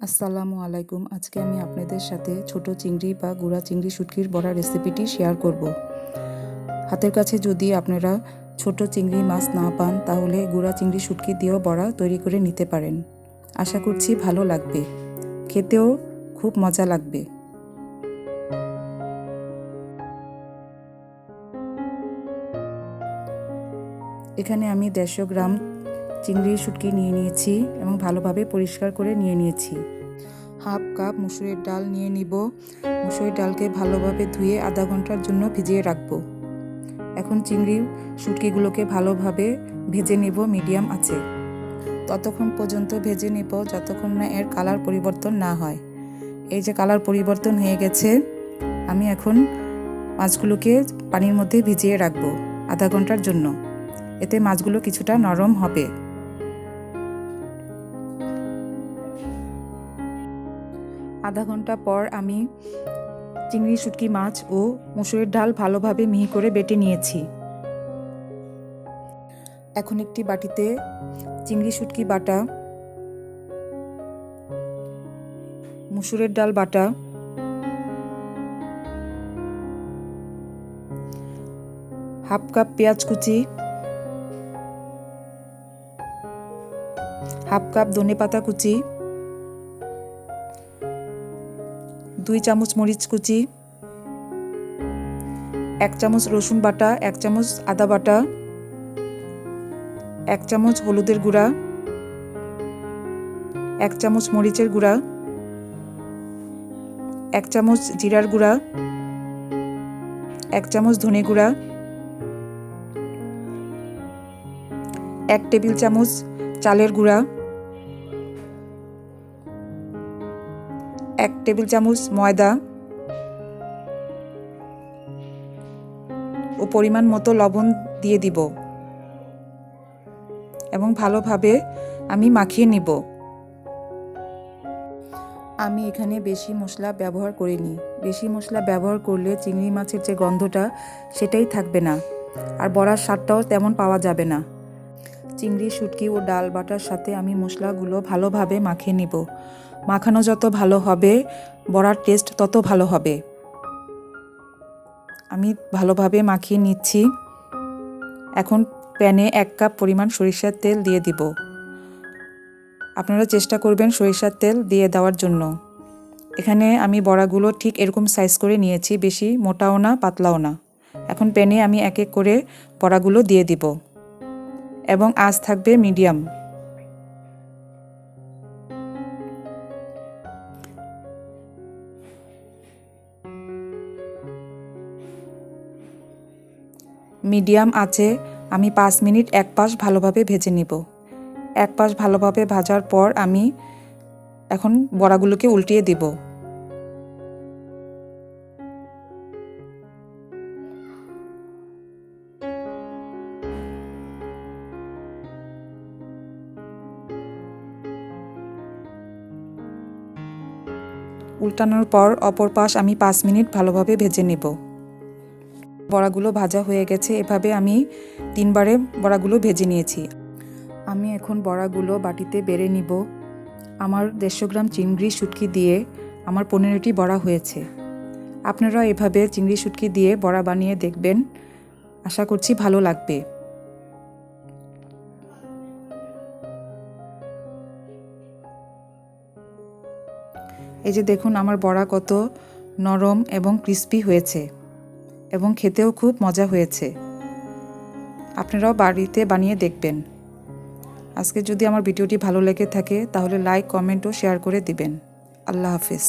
আসসালামু আলাইকুম। আজকে আমি আপনাদের সাথে ছোট চিংড়ি বা গুঁড়া চিংড়ি শুটকির বড়া রেসিপিটি শেয়ার করব। হাতের কাছে যদি আপনারা ছোট চিংড়ি মাছ না পান তাহলে গুঁড়া চিংড়ি শুটকি দিয়েও বড়া তৈরি করে নিতে পারেন। আশা করছি ভালো লাগবে, খেতেও খুব মজা লাগবে। এখানে আমি 150 গ্রাম চিংড়ি শুটকি নিয়ে নিয়েছি এবং ভালোভাবে পরিষ্কার করে নিয়ে নিয়েছি। হাফ কাপ মুসুরের ডাল নিয়ে নিব। মুসুরের ডালকে ভালোভাবে ধুয়ে আধা ঘন্টার জন্য ভিজিয়ে রাখবো। এখন চিংড়ি শুটকিগুলোকে ভালোভাবে ভেজে নেব মিডিয়াম আঁচে। ততক্ষণ পর্যন্ত ভেজে নেব যতক্ষণ না এর কালার পরিবর্তন না হয়। এই যে কালার পরিবর্তন হয়ে গেছে, আমি এখন মাছগুলোকে পানির মধ্যে ভিজিয়ে রাখবো আধা ঘন্টার জন্য। এতে মাছগুলো কিছুটা নরম হবে। আধা ঘন্টা পর আমি চিংড়ি শুটকি মাছ ও মুসুরের ডাল ভালোভাবে মিহি করে বেটে নিয়েছি। এখন একটি বাটিতে চিংড়ি শুটকি বাটা, মুসুরের ডাল বাটা, হাফ কাপ পেঁয়াজ কুচি, হাফ কাপ ধনেপাতা কুচি, 2 চামচ মরিচ কুচি, 1 চামচ রসুন বাটা, 1 চামচ আদা বাটা, 1 চামচ হলুদের গুঁড়া, 1 চামচ মরিচের গুঁড়া, 1 চামচ জিরার গুঁড়া, 1 চামচ ধনে গুঁড়া, 1 টেবিল চামচ চালের গুঁড়া, 1 টেবিল চামচ ময়দা ও পরিমাণ মতো লবণ দিয়ে দিব এবং ভালোভাবে আমি মাখিয়ে নিব। আমি এখানে বেশি মশলা ব্যবহার করিনি। বেশি মশলা ব্যবহার করলে চিংড়ি মাছের যে গন্ধটা সেটাই থাকবে না, আর বড়ার স্বাদটাও তেমন পাওয়া যাবে না। চিংড়ি শুটকি ও ডাল বাটার সাথে আমি মশলাগুলো ভালোভাবে মাখিয়ে নিব। মাখানো যত ভালো হবে বড়ার টেস্ট তত ভালো হবে। আমি ভালোভাবে মাখিয়ে নিচ্ছি। এখন প্যানে 1 কাপ পরিমাণ সরিষার তেল দিয়ে দিব। আপনারা চেষ্টা করবেন সরিষার তেল দিয়ে দেওয়ার জন্য। এখানে আমি বড়াগুলো ঠিক এরকম সাইজ করে নিয়েছি, বেশি মোটাও না পাতলাও না। এখন প্যানে আমি এক এক করে বড়াগুলো দিয়ে দিব এবং আঁচ থাকবে মিডিয়াম। মিডিয়াম আঁচে আমি 5 মিনিট এক পাশ ভালোভাবে ভেজে নিব। এক পাশ ভালোভাবে ভাজার পর আমি এখন বড়াগুলোকে উল্টিয়ে দিব। উল্টানোর পর অপর পাশ আমি 5 মিনিট ভালোভাবে ভেজে নেব। বড়াগুলো ভাজা হয়ে গেছে। এভাবে আমি 3 বারে বড়াগুলো ভেজে নিয়েছি। আমি এখন বড়াগুলো বাটিতে বেড়ে নিব। আমার 150 গ্রাম চিংড়ি শুটকি দিয়ে আমার 15টি বড়া হয়েছে। আপনারা এভাবে চিংড়ি শুটকি দিয়ে বড়া বানিয়ে দেখবেন, আশা করছি ভালো লাগবে। এই যে দেখুন আমার বড়া কত নরম এবং ক্রিস্পি হয়েছে এবং খেতেও খুব মজা হয়েছে। আপনারাও বাড়িতে বানিয়ে দেখবেন। আজকে যদি আমার ভিডিওটি ভালো লেগে থাকে তাহলে লাইক, কমেন্ট ও শেয়ার করে দিবেন। আল্লাহ হাফেজ।